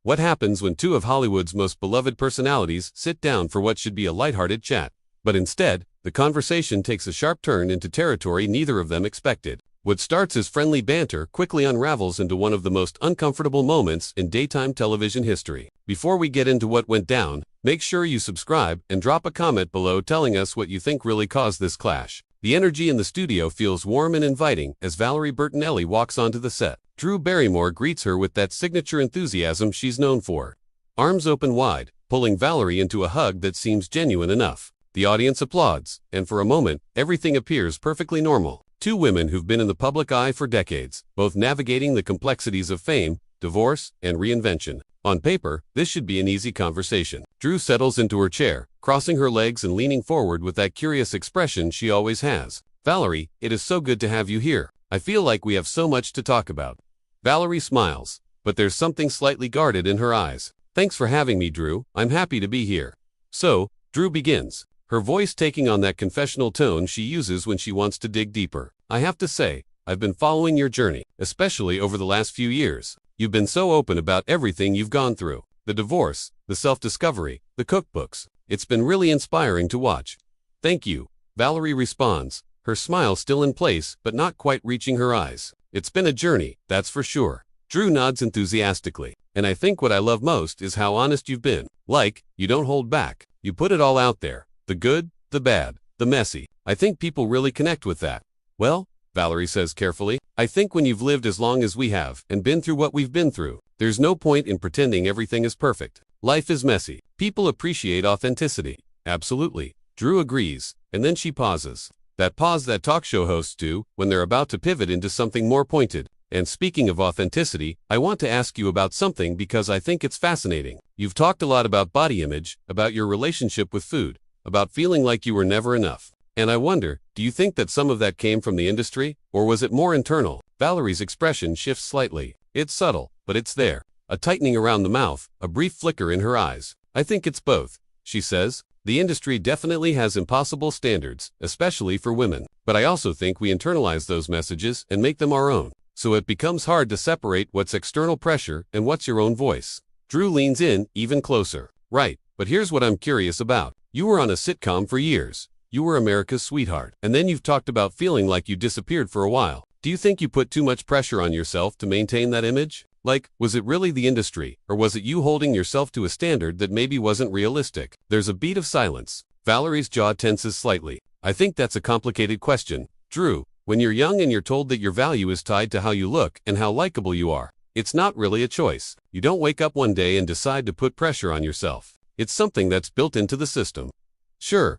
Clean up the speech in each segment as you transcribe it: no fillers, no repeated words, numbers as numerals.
What happens when two of Hollywood's most beloved personalities sit down for what should be a lighthearted chat? But instead, the conversation takes a sharp turn into territory neither of them expected. What starts as friendly banter quickly unravels into one of the most uncomfortable moments in daytime television history. Before we get into what went down, make sure you subscribe and drop a comment below telling us what you think really caused this clash. The energy in the studio feels warm and inviting as Valerie Bertinelli walks onto the set. Drew Barrymore greets her with that signature enthusiasm she's known for. Arms open wide, pulling Valerie into a hug that seems genuine enough. The audience applauds, and for a moment, everything appears perfectly normal. Two women who've been in the public eye for decades, both navigating the complexities of fame, divorce, and reinvention. On paper, this should be an easy conversation. Drew settles into her chair, crossing her legs and leaning forward with that curious expression she always has. Valerie, it is so good to have you here. I feel like we have so much to talk about. Valerie smiles, but there's something slightly guarded in her eyes. Thanks for having me, Drew. I'm happy to be here. So, Drew begins, her voice taking on that confessional tone she uses when she wants to dig deeper. I have to say, I've been following your journey, especially over the last few years. You've been so open about everything you've gone through. The divorce, the self-discovery, the cookbooks. It's been really inspiring to watch. Thank you, Valerie responds, her smile still in place but not quite reaching her eyes. It's been a journey, that's for sure. Drew nods enthusiastically. And I think what I love most is how honest you've been. Like, you don't hold back. You put it all out there. The good, the bad, the messy. I think people really connect with that. Well, Valerie says carefully, I think when you've lived as long as we have and been through what we've been through, there's no point in pretending everything is perfect. Life is messy. People appreciate authenticity. Absolutely. Drew agrees, and then she pauses. That pause that talk show hosts do when they're about to pivot into something more pointed. And speaking of authenticity, I want to ask you about something because I think it's fascinating. You've talked a lot about body image, about your relationship with food, about feeling like you were never enough. And I wonder, do you think that some of that came from the industry, or was it more internal? Valerie's expression shifts slightly. It's subtle, but it's there. A tightening around the mouth, a brief flicker in her eyes. I think it's both, she says. The industry definitely has impossible standards, especially for women. But I also think we internalize those messages and make them our own. So it becomes hard to separate what's external pressure and what's your own voice. Drew leans in even closer. Right, but here's what I'm curious about. You were on a sitcom for years. You were America's sweetheart. And then you've talked about feeling like you disappeared for a while. Do you think you put too much pressure on yourself to maintain that image? Like, was it really the industry, or was it you holding yourself to a standard that maybe wasn't realistic? There's a beat of silence. Valerie's jaw tenses slightly. I think that's a complicated question. Drew, when you're young and you're told that your value is tied to how you look and how likable you are, it's not really a choice. You don't wake up one day and decide to put pressure on yourself. It's something that's built into the system. Sure,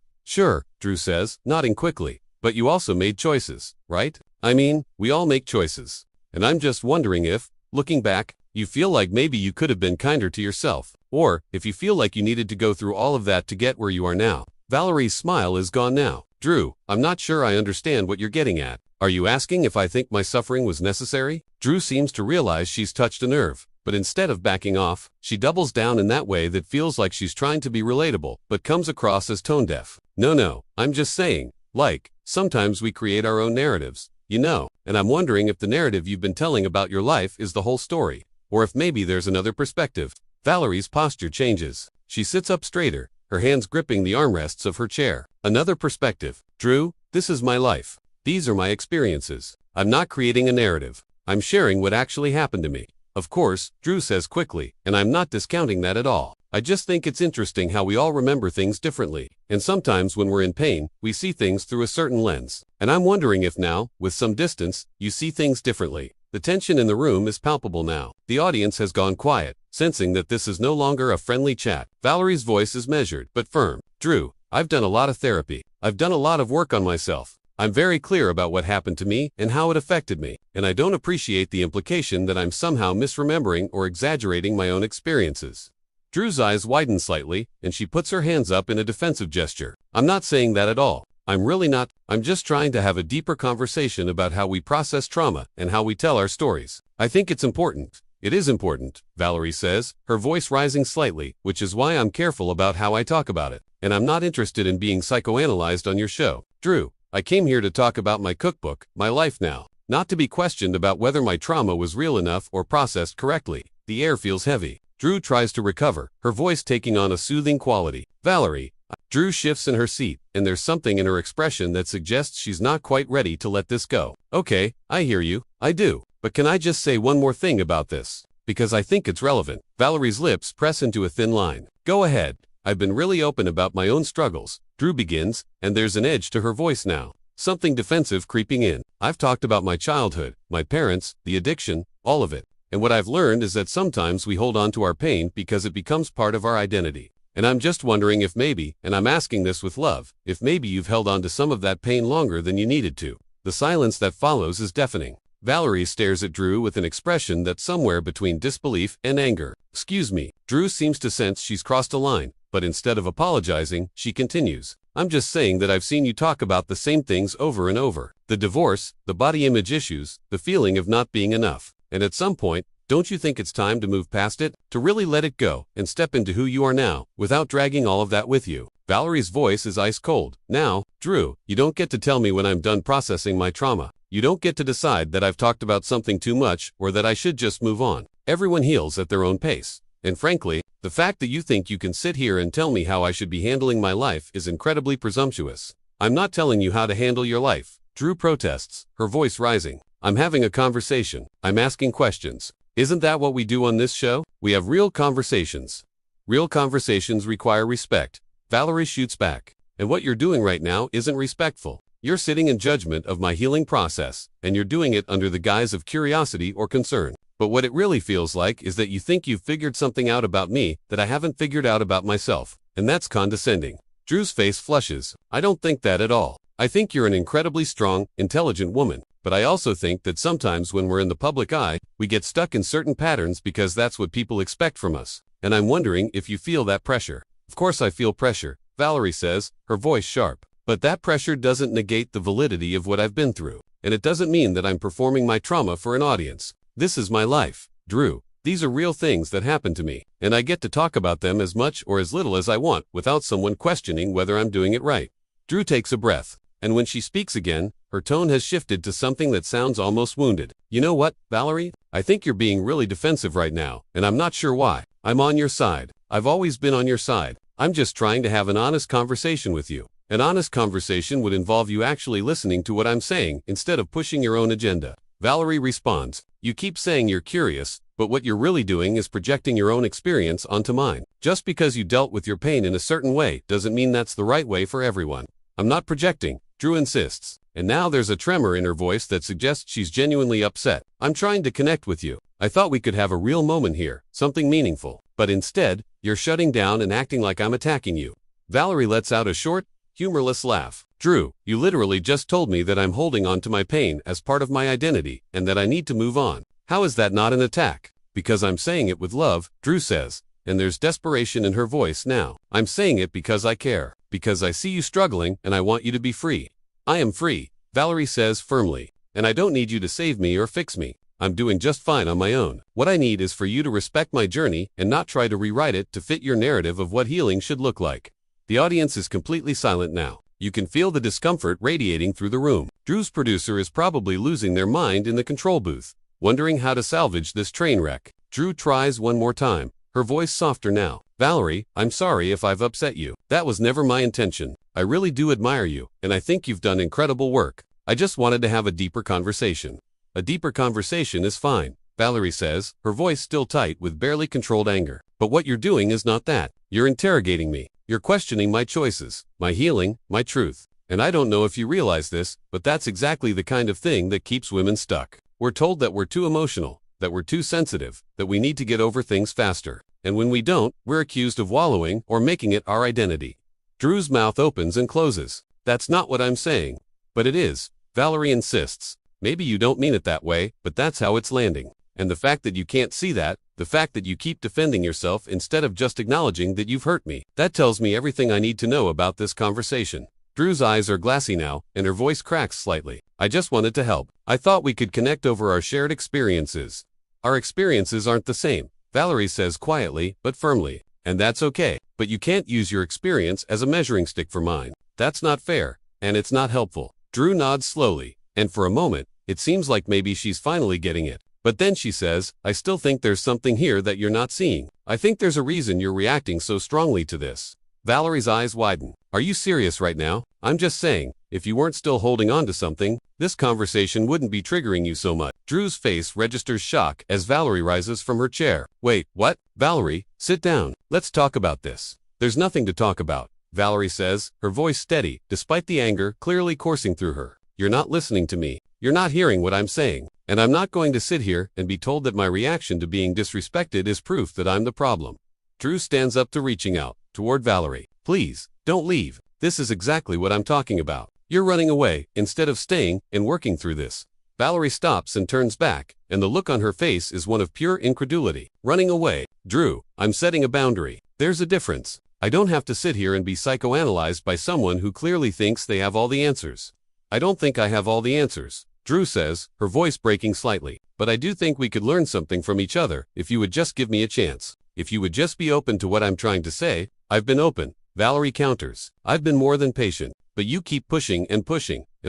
Drew says, nodding quickly. But you also made choices, right? I mean, we all make choices. And I'm just wondering if, looking back, you feel like maybe you could have been kinder to yourself. Or, if you feel like you needed to go through all of that to get where you are now. Valerie's smile is gone now. Drew, I'm not sure I understand what you're getting at. Are you asking if I think my suffering was necessary? Drew seems to realize she's touched a nerve. But instead of backing off, she doubles down in that way that feels like she's trying to be relatable, but comes across as tone-deaf. No, I'm just saying, like, sometimes we create our own narratives, you know, and I'm wondering if the narrative you've been telling about your life is the whole story, or if maybe there's another perspective. Valerie's posture changes. She sits up straighter, her hands gripping the armrests of her chair. Another perspective. Drew, this is my life. These are my experiences. I'm not creating a narrative. I'm sharing what actually happened to me. Of course, Drew says quickly, and I'm not discounting that at all. I just think it's interesting how we all remember things differently. And sometimes when we're in pain, we see things through a certain lens. And I'm wondering if now, with some distance, you see things differently. The tension in the room is palpable now. The audience has gone quiet, sensing that this is no longer a friendly chat. Valerie's voice is measured, but firm. Drew, I've done a lot of therapy. I've done a lot of work on myself. I'm very clear about what happened to me and how it affected me, and I don't appreciate the implication that I'm somehow misremembering or exaggerating my own experiences. Drew's eyes widen slightly, and she puts her hands up in a defensive gesture. I'm not saying that at all. I'm really not. I'm just trying to have a deeper conversation about how we process trauma and how we tell our stories. I think it's important. It is important, Valerie says, her voice rising slightly, which is why I'm careful about how I talk about it. And I'm not interested in being psychoanalyzed on your show. Drew, I came here to talk about my cookbook, my life now, not to be questioned about whether my trauma was real enough or processed correctly. The air feels heavy. Drew tries to recover, her voice taking on a soothing quality. Valerie. Drew shifts in her seat, and there's something in her expression that suggests she's not quite ready to let this go. Okay, I hear you. I do. But can I just say one more thing about this? Because I think it's relevant. Valerie's lips press into a thin line. Go ahead. I've been really open about my own struggles. Drew begins, and there's an edge to her voice now. Something defensive creeping in. I've talked about my childhood, my parents, the addiction, all of it. And what I've learned is that sometimes we hold on to our pain because it becomes part of our identity. And I'm just wondering if maybe, and I'm asking this with love, if maybe you've held on to some of that pain longer than you needed to. The silence that follows is deafening. Valerie stares at Drew with an expression that's somewhere between disbelief and anger. Excuse me. Drew seems to sense she's crossed a line, but instead of apologizing, she continues. I'm just saying that I've seen you talk about the same things over and over. The divorce, the body image issues, the feeling of not being enough. And at some point, don't you think it's time to move past it? To really let it go and step into who you are now, without dragging all of that with you. Valerie's voice is ice cold. Now, Drew, you don't get to tell me when I'm done processing my trauma. You don't get to decide that I've talked about something too much or that I should just move on. Everyone heals at their own pace. And frankly, the fact that you think you can sit here and tell me how I should be handling my life is incredibly presumptuous. I'm not telling you how to handle your life. Drew protests, her voice rising. I'm having a conversation. I'm asking questions. Isn't that what we do on this show? We have real conversations. Real conversations require respect. Valerie shoots back. And what you're doing right now isn't respectful. You're sitting in judgment of my healing process, and you're doing it under the guise of curiosity or concern. But what it really feels like is that you think you've figured something out about me that I haven't figured out about myself. And that's condescending. Drew's face flushes. I don't think that at all. I think you're an incredibly strong, intelligent woman. But I also think that sometimes when we're in the public eye, we get stuck in certain patterns because that's what people expect from us. And I'm wondering if you feel that pressure. Of course I feel pressure, Valerie says, her voice sharp. But that pressure doesn't negate the validity of what I've been through. And it doesn't mean that I'm performing my trauma for an audience. This is my life, Drew. These are real things that happen to me. And I get to talk about them as much or as little as I want without someone questioning whether I'm doing it right. Drew takes a breath. And when she speaks again, her tone has shifted to something that sounds almost wounded. You know what, Valerie? I think you're being really defensive right now, and I'm not sure why. I'm on your side. I've always been on your side. I'm just trying to have an honest conversation with you. An honest conversation would involve you actually listening to what I'm saying instead of pushing your own agenda. Valerie responds, you keep saying you're curious, but what you're really doing is projecting your own experience onto mine. Just because you dealt with your pain in a certain way doesn't mean that's the right way for everyone. I'm not projecting, Drew insists. And now there's a tremor in her voice that suggests she's genuinely upset. I'm trying to connect with you. I thought we could have a real moment here, something meaningful. But instead, you're shutting down and acting like I'm attacking you. Valerie lets out a short, humorless laugh. Drew, you literally just told me that I'm holding on to my pain as part of my identity and that I need to move on. How is that not an attack? Because I'm saying it with love, Drew says, and there's desperation in her voice now. I'm saying it because I care, because I see you struggling and I want you to be free. I am free, Valerie says firmly, and I don't need you to save me or fix me. I'm doing just fine on my own. What I need is for you to respect my journey and not try to rewrite it to fit your narrative of what healing should look like. The audience is completely silent now. You can feel the discomfort radiating through the room. Drew's producer is probably losing their mind in the control booth, wondering how to salvage this train wreck. Drew tries one more time, her voice softer now. Valerie, I'm sorry if I've upset you. That was never my intention. I really do admire you, and I think you've done incredible work. I just wanted to have a deeper conversation. A deeper conversation is fine, Valerie says, her voice still tight with barely controlled anger. But what you're doing is not that. You're interrogating me. You're questioning my choices, my healing, my truth. And I don't know if you realize this, but that's exactly the kind of thing that keeps women stuck. We're told that we're too emotional, that we're too sensitive, that we need to get over things faster. And when we don't, we're accused of wallowing or making it our identity. Drew's mouth opens and closes. That's not what I'm saying. But it is, Valerie insists. Maybe you don't mean it that way, but that's how it's landing. And the fact that you can't see that, the fact that you keep defending yourself instead of just acknowledging that you've hurt me, that tells me everything I need to know about this conversation. Drew's eyes are glassy now, and her voice cracks slightly. I just wanted to help. I thought we could connect over our shared experiences. Our experiences aren't the same, Valerie says quietly, but firmly. And that's okay, but you can't use your experience as a measuring stick for mine. That's not fair, and it's not helpful. Drew nods slowly, and for a moment, it seems like maybe she's finally getting it. But then she says, I still think there's something here that you're not seeing. I think there's a reason you're reacting so strongly to this. Valerie's eyes widen. Are you serious right now? I'm just saying, if you weren't still holding on to something, this conversation wouldn't be triggering you so much. Drew's face registers shock as Valerie rises from her chair. Wait, what? Valerie, sit down. Let's talk about this. There's nothing to talk about, Valerie says, her voice steady, despite the anger clearly coursing through her. You're not listening to me. You're not hearing what I'm saying. And I'm not going to sit here and be told that my reaction to being disrespected is proof that I'm the problem. Drew stands up to reaching out toward Valerie. Please, don't leave. This is exactly what I'm talking about. You're running away instead of staying and working through this. Valerie stops and turns back, and the look on her face is one of pure incredulity. Running away. Drew, I'm setting a boundary. There's a difference. I don't have to sit here and be psychoanalyzed by someone who clearly thinks they have all the answers. I don't think I have all the answers, Drew says, her voice breaking slightly. But I do think we could learn something from each other if you would just give me a chance. If you would just be open to what I'm trying to say. I've been open, Valerie counters. I've been more than patient, but you keep pushing, and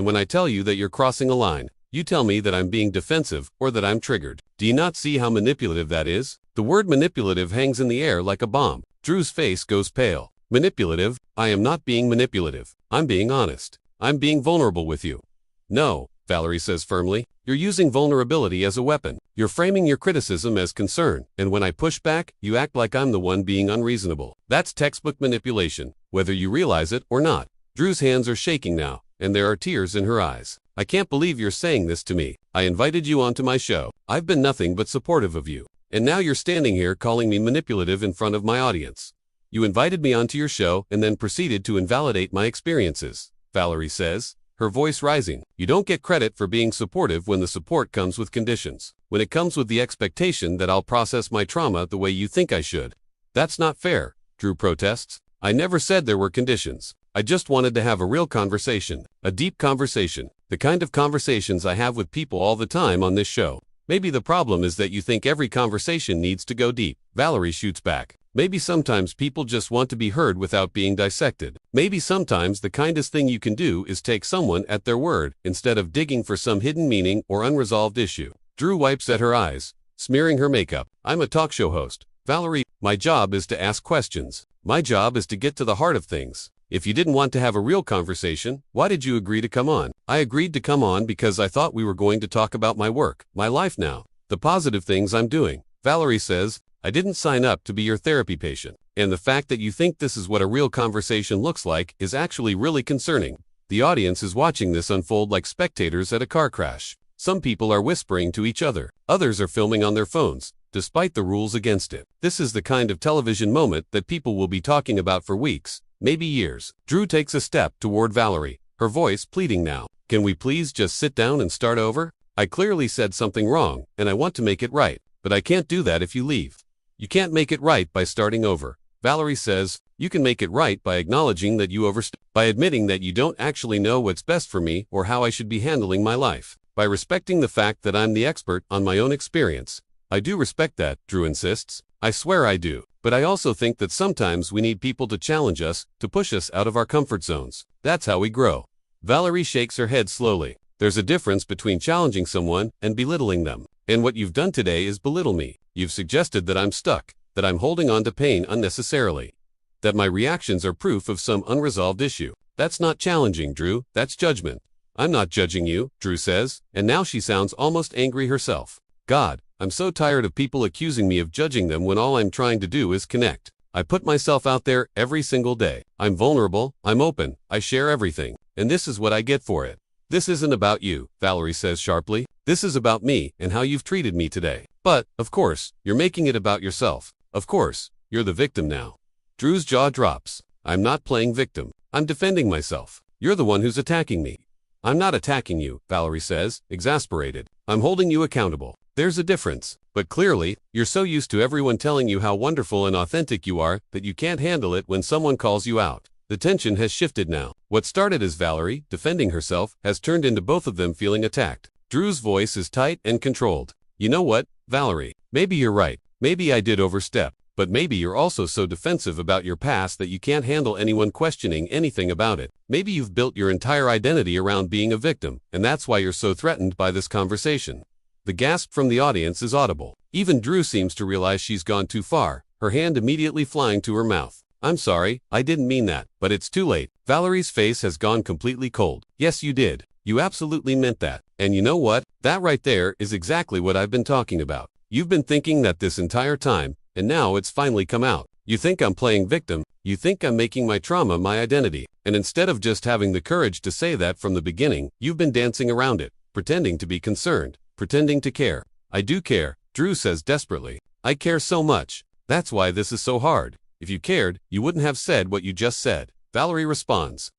when I tell you that you're crossing a line, you tell me that I'm being defensive or that I'm triggered. Do you not see how manipulative that is? The word manipulative hangs in the air like a bomb. Drew's face goes pale. Manipulative? I am not being manipulative. I'm being honest. I'm being vulnerable with you. No, Valerie says firmly. You're using vulnerability as a weapon. You're framing your criticism as concern, and when I push back, you act like I'm the one being unreasonable. That's textbook manipulation, whether you realize it or not. Drew's hands are shaking now, and there are tears in her eyes. I can't believe you're saying this to me. I invited you onto my show. I've been nothing but supportive of you. And now you're standing here calling me manipulative in front of my audience. You invited me onto your show and then proceeded to invalidate my experiences, Valerie says, her voice rising. You don't get credit for being supportive when the support comes with conditions. When it comes with the expectation that I'll process my trauma the way you think I should. That's not fair, Drew protests. I never said there were conditions. I just wanted to have a real conversation, a deep conversation, the kind of conversations I have with people all the time on this show. Maybe the problem is that you think every conversation needs to go deep, Valerie shoots back. Maybe sometimes people just want to be heard without being dissected. Maybe sometimes the kindest thing you can do is take someone at their word, instead of digging for some hidden meaning or unresolved issue. Drew wipes at her eyes, smearing her makeup. I'm a talk show host, Valerie. My job is to ask questions. My job is to get to the heart of things. If you didn't want to have a real conversation, why did you agree to come on? I agreed to come on because I thought we were going to talk about my work, my life now, the positive things I'm doing. Valerie says, I didn't sign up to be your therapy patient. And the fact that you think this is what a real conversation looks like is actually really concerning. The audience is watching this unfold like spectators at a car crash. Some people are whispering to each other. Others are filming on their phones, despite the rules against it. This is the kind of television moment that people will be talking about for weeks, maybe years. Drew takes a step toward Valerie, her voice pleading now. Can we please just sit down and start over? I clearly said something wrong, and I want to make it right, but I can't do that if you leave. You can't make it right by starting over, Valerie says. You can make it right by acknowledging that you overstepped, by admitting that you don't actually know what's best for me or how I should be handling my life, by respecting the fact that I'm the expert on my own experience. I do respect that, Drew insists. I swear I do. But I also think that sometimes we need people to challenge us, to push us out of our comfort zones. That's how we grow. Valerie shakes her head slowly. There's a difference between challenging someone and belittling them. And what you've done today is belittle me. You've suggested that I'm stuck, that I'm holding on to pain unnecessarily, that my reactions are proof of some unresolved issue. That's not challenging, Drew. That's judgment. I'm not judging you, Drew says, and now she sounds almost angry herself. God, I'm so tired of people accusing me of judging them when all I'm trying to do is connect. I put myself out there every single day. I'm vulnerable, I'm open, I share everything, and this is what I get for it. This isn't about you, Valerie says sharply. This is about me and how you've treated me today. But, of course, you're making it about yourself. Of course, you're the victim now. Drew's jaw drops. I'm not playing victim. I'm defending myself. You're the one who's attacking me. I'm not attacking you, Valerie says, exasperated. I'm holding you accountable. There's a difference. But clearly, you're so used to everyone telling you how wonderful and authentic you are that you can't handle it when someone calls you out. The tension has shifted now. What started as Valerie defending herself has turned into both of them feeling attacked. Drew's voice is tight and controlled. You know what, Valerie? Maybe you're right. Maybe I did overstep. But maybe you're also so defensive about your past that you can't handle anyone questioning anything about it. Maybe you've built your entire identity around being a victim, and that's why you're so threatened by this conversation. The gasp from the audience is audible. Even Drew seems to realize she's gone too far, her hand immediately flying to her mouth. I'm sorry, I didn't mean that, but it's too late. Valerie's face has gone completely cold. Yes, you did. You absolutely meant that. And you know what? That right there is exactly what I've been talking about. You've been thinking that this entire time, and now it's finally come out. You think I'm playing victim, you think I'm making my trauma my identity, and instead of just having the courage to say that from the beginning, you've been dancing around it, pretending to be concerned, pretending to care. I do care, Drew says desperately. I care so much. That's why this is so hard. If you cared, you wouldn't have said what you just said. Valerie responds.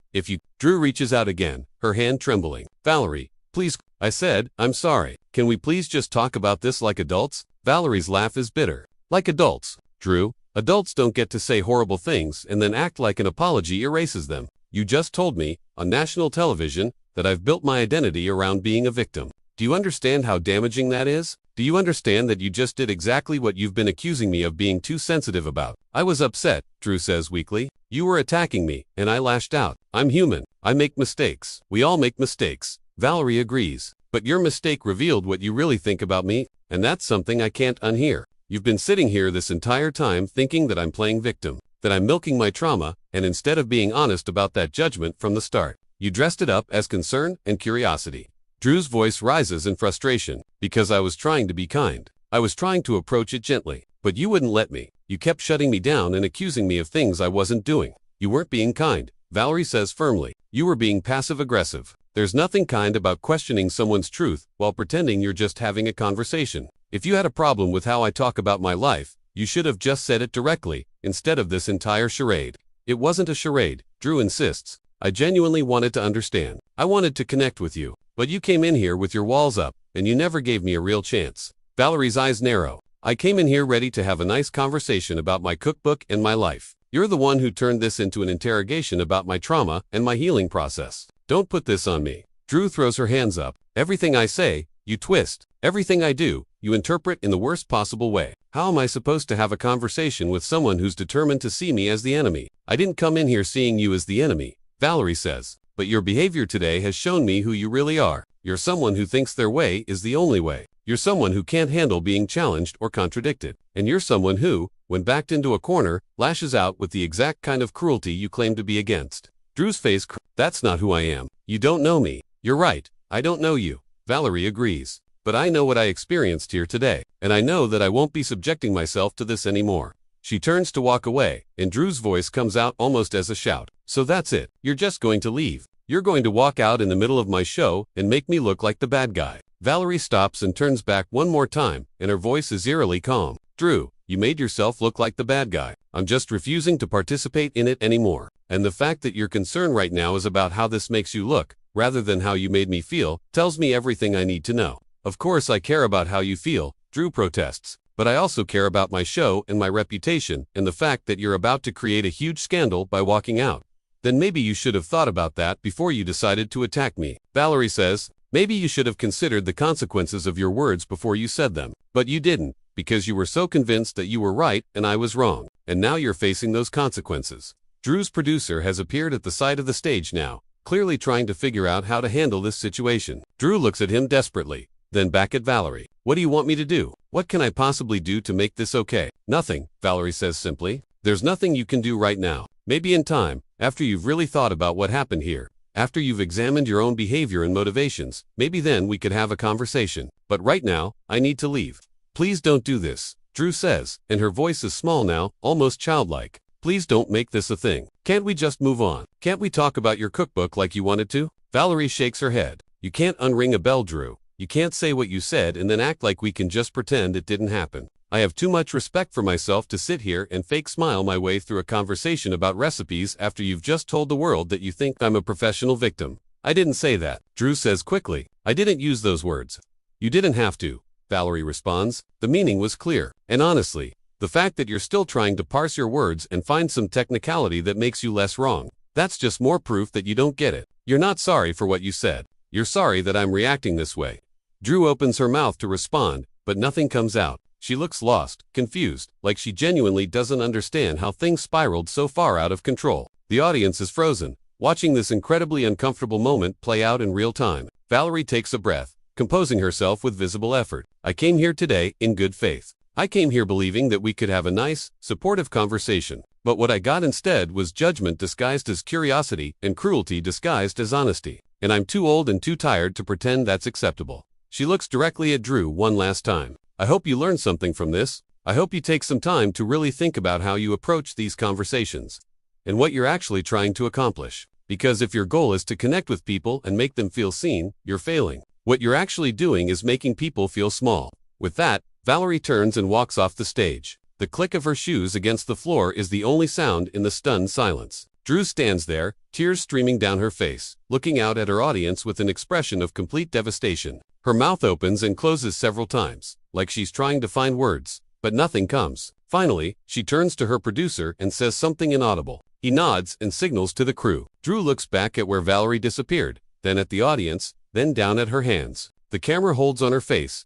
Drew reaches out again, her hand trembling. Valerie, please, I said, I'm sorry. Can we please just talk about this like adults? Valerie's laugh is bitter. Like adults, Drew. Adults don't get to say horrible things and then act like an apology erases them. You just told me, on national television, that I've built my identity around being a victim. Do you understand how damaging that is? Do you understand that you just did exactly what you've been accusing me of being too sensitive about? I was upset, Drew says weakly. You were attacking me, and I lashed out. I'm human. I make mistakes. We all make mistakes. Valerie agrees. But your mistake revealed what you really think about me, and that's something I can't unhear. You've been sitting here this entire time thinking that I'm playing victim, that I'm milking my trauma, and instead of being honest about that judgment from the start, you dressed it up as concern and curiosity. Drew's voice rises in frustration, because I was trying to be kind. I was trying to approach it gently, but you wouldn't let me. You kept shutting me down and accusing me of things I wasn't doing. You weren't being kind, Valerie says firmly. You were being passive-aggressive. There's nothing kind about questioning someone's truth while pretending you're just having a conversation. If you had a problem with how I talk about my life, you should have just said it directly, instead of this entire charade. It wasn't a charade, Drew insists. I genuinely wanted to understand. I wanted to connect with you. But you came in here with your walls up, and you never gave me a real chance. Valerie's eyes narrow. I came in here ready to have a nice conversation about my cookbook and my life. You're the one who turned this into an interrogation about my trauma and my healing process. Don't put this on me. Drew throws her hands up. Everything I say, you twist. Everything I do, you interpret in the worst possible way. How am I supposed to have a conversation with someone who's determined to see me as the enemy? I didn't come in here seeing you as the enemy, Valerie says. But your behavior today has shown me who you really are. You're someone who thinks their way is the only way. You're someone who can't handle being challenged or contradicted. And you're someone who, when backed into a corner, lashes out with the exact kind of cruelty you claim to be against. Drew's face That's not who I am. You don't know me. You're right. I don't know you. Valerie agrees. But I know what I experienced here today. And I know that I won't be subjecting myself to this anymore. She turns to walk away, and Drew's voice comes out almost as a shout. So that's it. You're just going to leave. You're going to walk out in the middle of my show and make me look like the bad guy. Valerie stops and turns back one more time, and her voice is eerily calm. Drew, you made yourself look like the bad guy. I'm just refusing to participate in it anymore. And the fact that your concern right now is about how this makes you look, rather than how you made me feel, tells me everything I need to know. Of course I care about how you feel, Drew protests. But I also care about my show and my reputation and the fact that you're about to create a huge scandal by walking out. Then maybe you should have thought about that before you decided to attack me. Valerie says, maybe you should have considered the consequences of your words before you said them. But you didn't, because you were so convinced that you were right and I was wrong. And now you're facing those consequences. Drew's producer has appeared at the side of the stage now, clearly trying to figure out how to handle this situation. Drew looks at him desperately, then back at Valerie. What do you want me to do? What can I possibly do to make this okay? Nothing, Valerie says simply. There's nothing you can do right now. Maybe in time, after you've really thought about what happened here, after you've examined your own behavior and motivations, maybe then we could have a conversation. But right now, I need to leave. Please don't do this, Drew says, and her voice is small now, almost childlike. Please don't make this a thing. Can't we just move on? Can't we talk about your cookbook like you wanted to? Valerie shakes her head. You can't unring a bell, Drew. You can't say what you said and then act like we can just pretend it didn't happen. I have too much respect for myself to sit here and fake smile my way through a conversation about recipes after you've just told the world that you think I'm a professional victim. I didn't say that, Drew says quickly. I didn't use those words. You didn't have to, Valerie responds. The meaning was clear. And honestly, the fact that you're still trying to parse your words and find some technicality that makes you less wrong, that's just more proof that you don't get it. You're not sorry for what you said. You're sorry that I'm reacting this way. Drew opens her mouth to respond, but nothing comes out. She looks lost, confused, like she genuinely doesn't understand how things spiraled so far out of control. The audience is frozen, watching this incredibly uncomfortable moment play out in real time. Valerie takes a breath, composing herself with visible effort. I came here today in good faith. I came here believing that we could have a nice, supportive conversation. But what I got instead was judgment disguised as curiosity and cruelty disguised as honesty. And I'm too old and too tired to pretend that's acceptable. She looks directly at Drew one last time. I hope you learned something from this. I hope you take some time to really think about how you approach these conversations and what you're actually trying to accomplish. Because if your goal is to connect with people and make them feel seen, you're failing. What you're actually doing is making people feel small. With that, Valerie turns and walks off the stage. The click of her shoes against the floor is the only sound in the stunned silence. Drew stands there, tears streaming down her face, looking out at her audience with an expression of complete devastation. Her mouth opens and closes several times, like she's trying to find words, but nothing comes. Finally, she turns to her producer and says something inaudible. He nods and signals to the crew. Drew looks back at where Valerie disappeared, then at the audience, then down at her hands. The camera holds on her face,